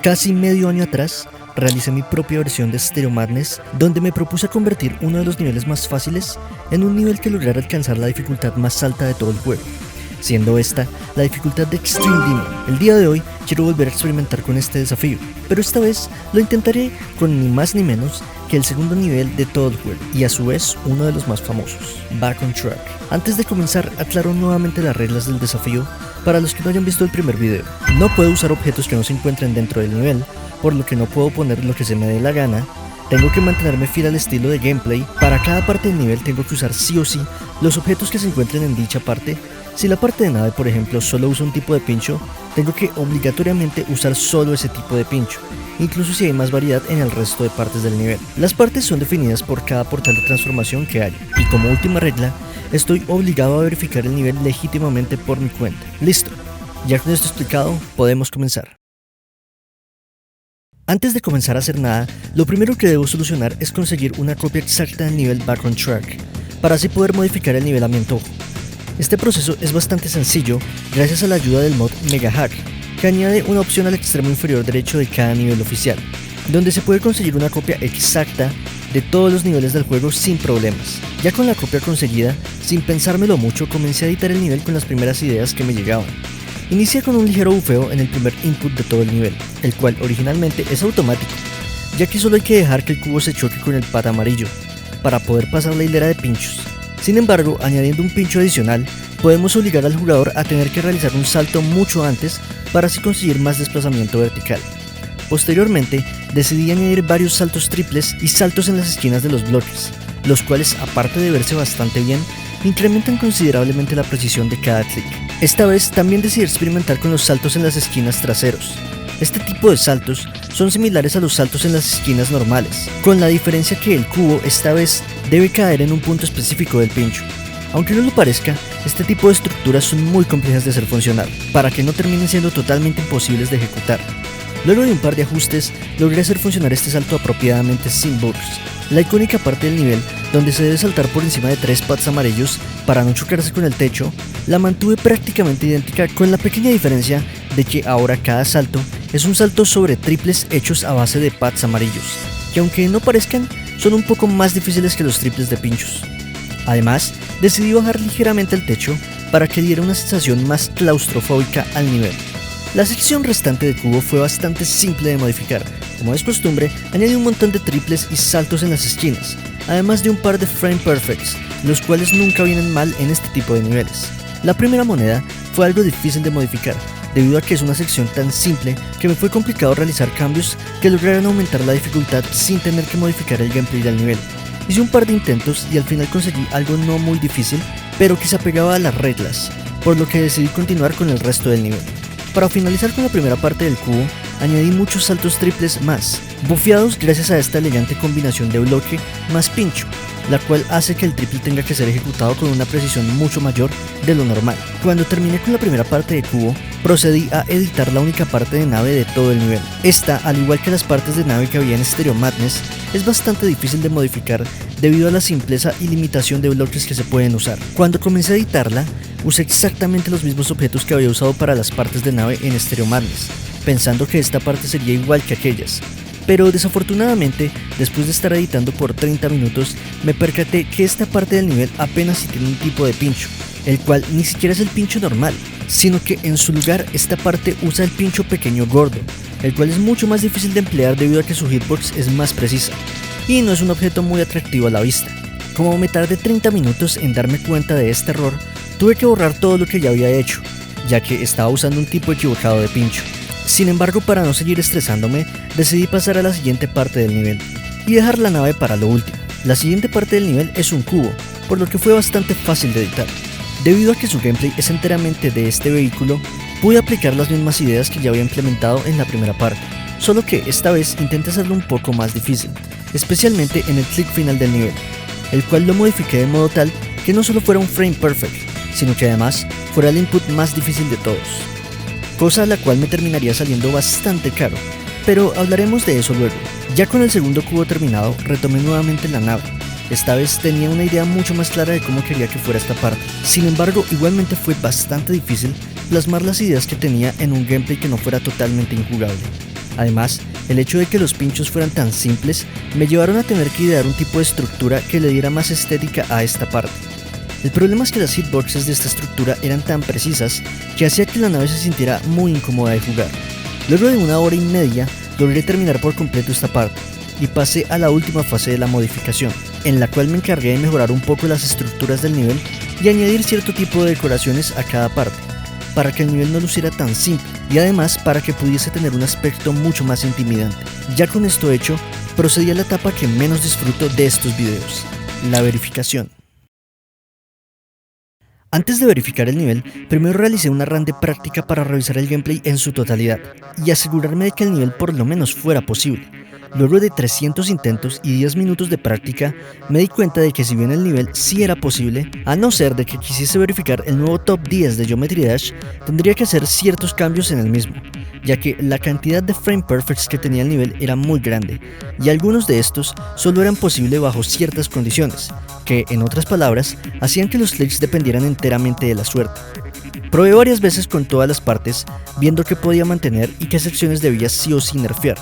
Casi medio año atrás, realicé mi propia versión de Stereo Madness, donde me propuse convertir uno de los niveles más fáciles en un nivel que lograra alcanzar la dificultad más alta de todo el juego, siendo esta la dificultad de Extreme Demon. El día de hoy quiero volver a experimentar con este desafío, pero esta vez lo intentaré con ni más ni menos que el segundo nivel de todo el juego, y a su vez uno de los más famosos, Back on Track. Antes de comenzar, aclaro nuevamente las reglas del desafío para los que no hayan visto el primer video. No puedo usar objetos que no se encuentren dentro del nivel, por lo que no puedo poner lo que se me dé la gana. Tengo que mantenerme fiel al estilo de gameplay. Para cada parte del nivel tengo que usar sí o sí los objetos que se encuentren en dicha parte. Si la parte de nave, por ejemplo, solo usa un tipo de pincho, tengo que obligatoriamente usar solo ese tipo de pincho, incluso si hay más variedad en el resto de partes del nivel. Las partes son definidas por cada portal de transformación que haya, y como última regla, estoy obligado a verificar el nivel legítimamente por mi cuenta. Listo, ya con esto explicado, podemos comenzar. Antes de comenzar a hacer nada, lo primero que debo solucionar es conseguir una copia exacta del nivel Back on Track, para así poder modificar el nivel a mi antojo. Este proceso es bastante sencillo gracias a la ayuda del mod Mega Hack, que añade una opción al extremo inferior derecho de cada nivel oficial, donde se puede conseguir una copia exacta de todos los niveles del juego sin problemas. Ya con la copia conseguida, sin pensármelo mucho, comencé a editar el nivel con las primeras ideas que me llegaban. Inicia con un ligero bufeo en el primer input de todo el nivel, el cual originalmente es automático, ya que solo hay que dejar que el cubo se choque con el pad amarillo, para poder pasar la hilera de pinchos. Sin embargo, añadiendo un pincho adicional, podemos obligar al jugador a tener que realizar un salto mucho antes para así conseguir más desplazamiento vertical. Posteriormente, decidí añadir varios saltos triples y saltos en las esquinas de los bloques, los cuales, aparte de verse bastante bien, incrementan considerablemente la precisión de cada clic. Esta vez también decidí experimentar con los saltos en las esquinas traseros. Este tipo de saltos son similares a los saltos en las esquinas normales, con la diferencia que el cubo esta vez debe caer en un punto específico del pincho. Aunque no lo parezca, este tipo de estructuras son muy complejas de hacer funcionar, para que no terminen siendo totalmente imposibles de ejecutar. Luego de un par de ajustes, logré hacer funcionar este salto apropiadamente sin bugs. La icónica parte del nivel, donde se debe saltar por encima de 3 pads amarillos para no chocarse con el techo, la mantuve prácticamente idéntrica, con la pequeña diferencia de que ahora cada salto es un salto sobre triples hechos a base de pads amarillos, que aunque no parezcan, son un poco más difíciles que los triples de pinchos. Además, decidí bajar ligeramente el techo para que diera una sensación más claustrofóbica al nivel. La sección restante del cubo fue bastante simple de modificar. Como es costumbre, añadí un montón de triples y saltos en las esquinas, además de un par de frame perfects, los cuales nunca vienen mal en este tipo de niveles. La primera moneda fue algo difícil de modificar, debido a que es una sección tan simple que me fue complicado realizar cambios que lograran aumentar la dificultad sin tener que modificar el gameplay del nivel. Hice un par de intentos y al final conseguí algo no muy difícil, pero que se apegaba a las reglas, por lo que decidí continuar con el resto del nivel. Para finalizar con la primera parte del cubo, añadí muchos saltos triples más, bufeados gracias a esta elegante combinación de bloque más pincho, la cual hace que el triple tenga que ser ejecutado con una precisión mucho mayor de lo normal. Cuando terminé con la primera parte del cubo, procedí a editar la única parte de nave de todo el nivel. Esta, al igual que las partes de nave que había en Stereo Madness, es bastante difícil de modificar debido a la simpleza y limitación de bloques que se pueden usar. Cuando comencé a editarla, usé exactamente los mismos objetos que había usado para las partes de nave en Stereo Madness, pensando que esta parte sería igual que aquellas. Pero desafortunadamente, después de estar editando por 30 minutos, me percaté que esta parte del nivel apenas si tiene un tipo de pincho, el cual ni siquiera es el pincho normal, sino que en su lugar esta parte usa el pincho pequeño gordo, el cual es mucho más difícil de emplear debido a que su hitbox es más precisa, y no es un objeto muy atractivo a la vista. Como me tardé 30 minutos en darme cuenta de este error, tuve que borrar todo lo que ya había hecho, ya que estaba usando un tipo equivocado de pincho. Sin embargo, para no seguir estresándome, decidí pasar a la siguiente parte del nivel y dejar la nave para lo último. La siguiente parte del nivel es un cubo, por lo que fue bastante fácil de editar. Debido a que su gameplay es enteramente de este vehículo, pude aplicar las mismas ideas que ya había implementado en la primera parte, solo que esta vez intenté hacerlo un poco más difícil, especialmente en el clic final del nivel, el cual lo modifiqué de modo tal que no solo fuera un frame perfect, sino que además fuera el input más difícil de todos, cosa a la cual me terminaría saliendo bastante caro, pero hablaremos de eso luego. Ya con el segundo cubo terminado, retomé nuevamente la nave. Esta vez tenía una idea mucho más clara de cómo quería que fuera esta parte. Sin embargo, igualmente fue bastante difícil plasmar las ideas que tenía en un gameplay que no fuera totalmente injugable. Además, el hecho de que los pinchos fueran tan simples me llevaron a tener que idear un tipo de estructura que le diera más estética a esta parte. El problema es que las hitboxes de esta estructura eran tan precisas que hacía que la nave se sintiera muy incómoda de jugar. Luego de 1 hora y media logré terminar por completo esta parte y pasé a la última fase de la modificación, en la cual me encargué de mejorar un poco las estructuras del nivel y añadir cierto tipo de decoraciones a cada parte, para que el nivel no luciera tan simple y además para que pudiese tener un aspecto mucho más intimidante. Ya con esto hecho, procedí a la etapa que menos disfruto de estos videos, la verificación. Antes de verificar el nivel, primero realicé una run de práctica para revisar el gameplay en su totalidad y asegurarme de que el nivel por lo menos fuera posible. Luego de 300 intentos y 10 minutos de práctica, me di cuenta de que si bien el nivel sí era posible, a no ser de que quisiese verificar el nuevo top 10 de Geometry Dash, tendría que hacer ciertos cambios en el mismo, ya que la cantidad de frame perfects que tenía el nivel era muy grande, y algunos de estos solo eran posibles bajo ciertas condiciones, que, en otras palabras, hacían que los clics dependieran enteramente de la suerte. Probé varias veces con todas las partes, viendo qué podía mantener y qué secciones debía sí o sí nerfear.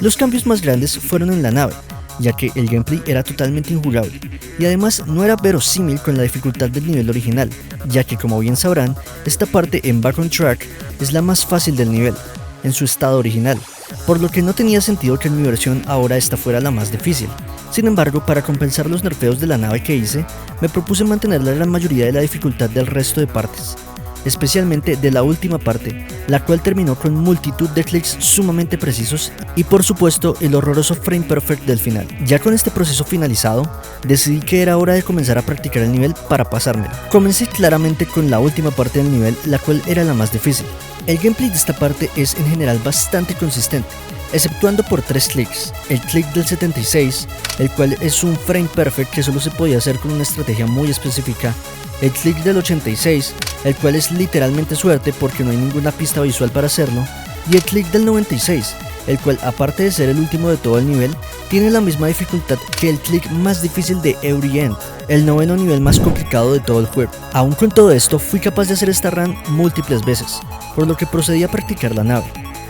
Los cambios más grandes fueron en la nave, ya que el gameplay era totalmente injugable, y además no era verosímil con la dificultad del nivel original, ya que como bien sabrán, esta parte en Back on Track es la más fácil del nivel, en su estado original, por lo que no tenía sentido que en mi versión ahora esta fuera la más difícil. Sin embargo, para compensar los nerfeos de la nave que hice, me propuse mantener la gran mayoría de la dificultad del resto de partes, especialmente de la última parte, la cual terminó con multitud de clics sumamente precisos y por supuesto el horroroso frame perfect del final. Ya con este proceso finalizado, decidí que era hora de comenzar a practicar el nivel para pasármelo. Comencé claramente con la última parte del nivel, la cual era la más difícil. El gameplay de esta parte es en general bastante consistente, exceptuando por 3 clics, el click del 76, el cual es un frame perfect que solo se podía hacer con una estrategia muy específica, el click del 86, el cual es literalmente suerte porque no hay ninguna pista visual para hacerlo, y el click del 96, el cual aparte de ser el último de todo el nivel, tiene la misma dificultad que el click más difícil de Every End, el 9º nivel más complicado de todo el juego. Aún con todo esto, fui capaz de hacer esta run múltiples veces, por lo que procedí a practicar la nave.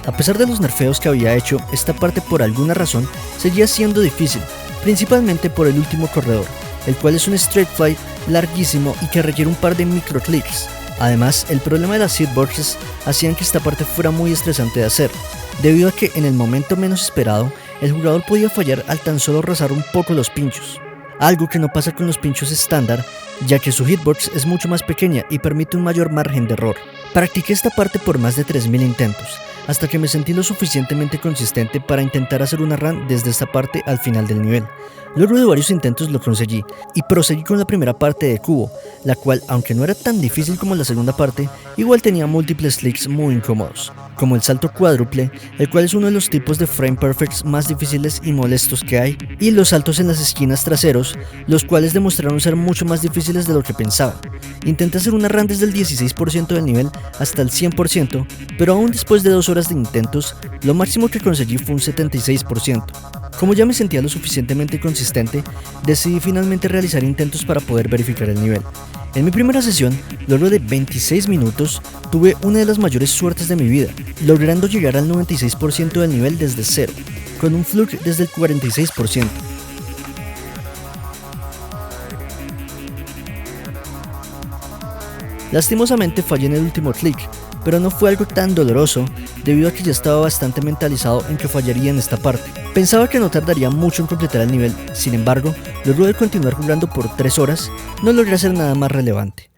A pesar de los nerfeos que había hecho, esta parte por alguna razón seguía siendo difícil, principalmente por el último corredor, el cual es un straight flight larguísimo y que requiere un par de microclicks. Además, el problema de las hitboxes hacían que esta parte fuera muy estresante de hacer, debido a que en el momento menos esperado, el jugador podía fallar al tan solo rozar un poco los pinchos, algo que no pasa con los pinchos estándar, ya que su hitbox es mucho más pequeña y permite un mayor margen de error. Practiqué esta parte por más de 3000 intentos, hasta que me sentí lo suficientemente consistente para intentar hacer una run desde esta parte al final del nivel. Luego de varios intentos lo conseguí, y proseguí con la primera parte de cubo, la cual, aunque no era tan difícil como la segunda parte, igual tenía múltiples clics muy incómodos, como el salto cuádruple, el cual es uno de los tipos de frame perfects más difíciles y molestos que hay, y los saltos en las esquinas traseros, los cuales demostraron ser mucho más difíciles de lo que pensaba. Intenté hacer una run desde el 16% del nivel hasta el 100%, pero aún después de 2 horas de intentos, lo máximo que conseguí fue un 76%. Como ya me sentía lo suficientemente consistente, decidí finalmente realizar intentos para poder verificar el nivel. En mi primera sesión, luego de 26 minutos, tuve una de las mayores suertes de mi vida, logrando llegar al 96% del nivel desde cero, con un fluke desde el 46%. Lastimosamente fallé en el último clic, pero no fue algo tan doloroso debido a que ya estaba bastante mentalizado en que fallaría en esta parte. Pensaba que no tardaría mucho en completar el nivel, sin embargo, luego de continuar jugando por 3 horas, no logré hacer nada más relevante.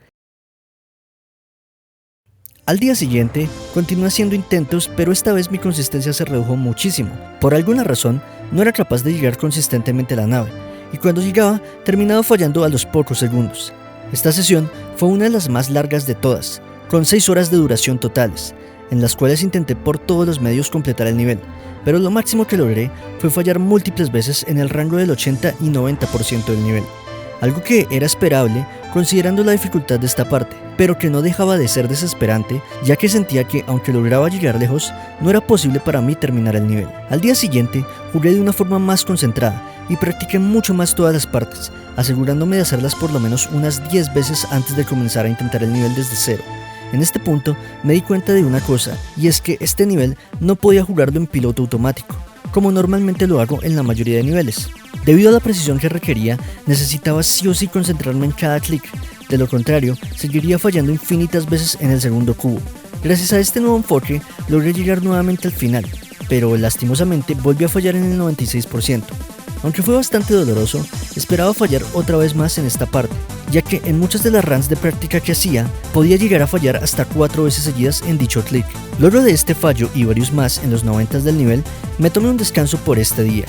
Al día siguiente, continué haciendo intentos, pero esta vez mi consistencia se redujo muchísimo. Por alguna razón, no era capaz de llegar consistentemente a la nave, y cuando llegaba, terminaba fallando a los pocos segundos. Esta sesión fue una de las más largas de todas, con 6 horas de duración totales, en las cuales intenté por todos los medios completar el nivel, pero lo máximo que logré fue fallar múltiples veces en el rango del 80 y 90% del nivel, algo que era esperable considerando la dificultad de esta parte, pero que no dejaba de ser desesperante, ya que sentía que aunque lograba llegar lejos, no era posible para mí terminar el nivel. Al día siguiente, jugué de una forma más concentrada y practiqué mucho más todas las partes, asegurándome de hacerlas por lo menos unas 10 veces antes de comenzar a intentar el nivel desde cero. En este punto me di cuenta de una cosa, y es que este nivel no podía jugarlo en piloto automático, como normalmente lo hago en la mayoría de niveles. Debido a la precisión que requería, necesitaba sí o sí concentrarme en cada clic, de lo contrario, seguiría fallando infinitas veces en el segundo cubo. Gracias a este nuevo enfoque, logré llegar nuevamente al final, pero lastimosamente volví a fallar en el 96%. Aunque fue bastante doloroso, esperaba fallar otra vez más en esta parte, ya que en muchas de las runs de práctica que hacía, podía llegar a fallar hasta 4 veces seguidas en dicho clic. Luego de este fallo y varios más en los 90 del nivel, me tomé un descanso por este día,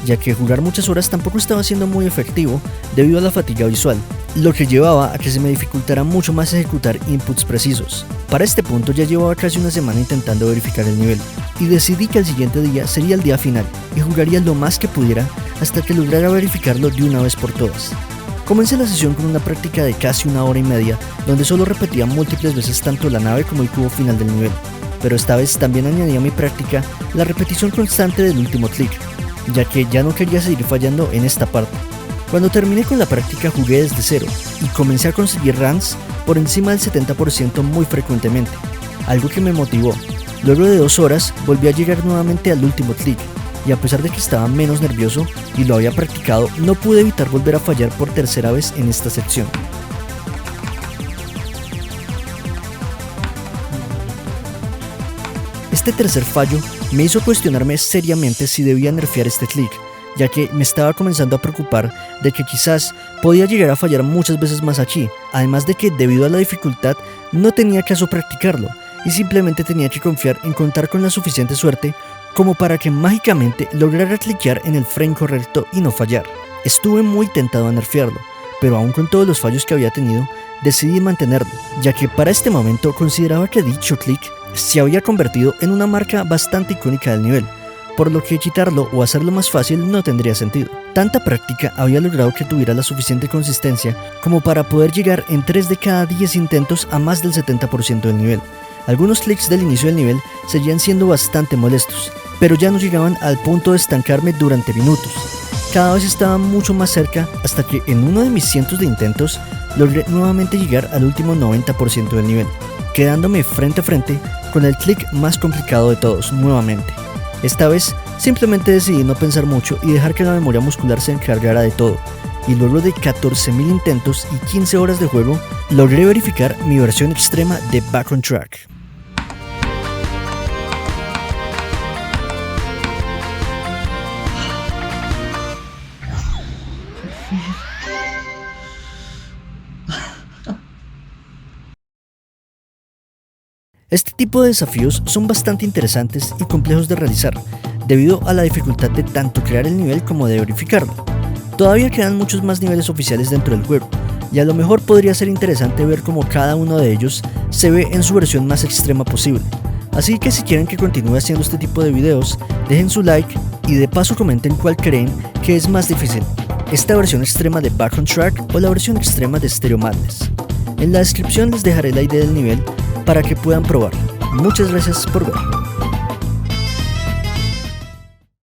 ya que jugar muchas horas tampoco estaba siendo muy efectivo debido a la fatiga visual, lo que llevaba a que se me dificultara mucho más ejecutar inputs precisos. Para este punto ya llevaba casi una semana intentando verificar el nivel, y decidí que el siguiente día sería el día final, y jugaría lo más que pudiera hasta que lograra verificarlo de una vez por todas. Comencé la sesión con una práctica de casi 1 hora y media, donde solo repetía múltiples veces tanto la nave como el cubo final del nivel, pero esta vez también añadí a mi práctica la repetición constante del último clic, ya que ya no quería seguir fallando en esta parte. Cuando terminé con la práctica jugué desde cero y comencé a conseguir runs por encima del 70% muy frecuentemente, algo que me motivó. Luego de 2 horas volví a llegar nuevamente al último clic, y a pesar de que estaba menos nervioso y lo había practicado, no pude evitar volver a fallar por tercera vez en esta sección. Este tercer fallo me hizo cuestionarme seriamente si debía nerfear este clic, ya que me estaba comenzando a preocupar de que quizás podía llegar a fallar muchas veces más aquí, además de que debido a la dificultad no tenía caso practicarlo y simplemente tenía que confiar en contar con la suficiente suerte como para que mágicamente lograra cliquear en el frame correcto y no fallar. Estuve muy tentado a nerfearlo, pero aún con todos los fallos que había tenido, decidí mantenerlo, ya que para este momento consideraba que dicho clic se había convertido en una marca bastante icónica del nivel, por lo que quitarlo o hacerlo más fácil no tendría sentido. Tanta práctica había logrado que tuviera la suficiente consistencia como para poder llegar en 3 de cada 10 intentos a más del 70% del nivel. Algunos clics del inicio del nivel seguían siendo bastante molestos, pero ya no llegaban al punto de estancarme durante minutos. Cada vez estaba mucho más cerca hasta que en uno de mis cientos de intentos logré nuevamente llegar al último 90% del nivel, quedándome frente a frente con el clic más complicado de todos nuevamente. Esta vez simplemente decidí no pensar mucho y dejar que la memoria muscular se encargara de todo, y luego de 14.000 intentos y 15 horas de juego, logré verificar mi versión extrema de Back on Track. Este tipo de desafíos son bastante interesantes y complejos de realizar, debido a la dificultad de tanto crear el nivel como de verificarlo. Todavía quedan muchos más niveles oficiales dentro del juego, y a lo mejor podría ser interesante ver cómo cada uno de ellos se ve en su versión más extrema posible. Así que si quieren que continúe haciendo este tipo de videos, dejen su like y de paso comenten cuál creen que es más difícil, esta versión extrema de Back on Track o la versión extrema de Stereo Madness. En la descripción les dejaré la idea del nivel para que puedan probar. Muchas gracias por ver.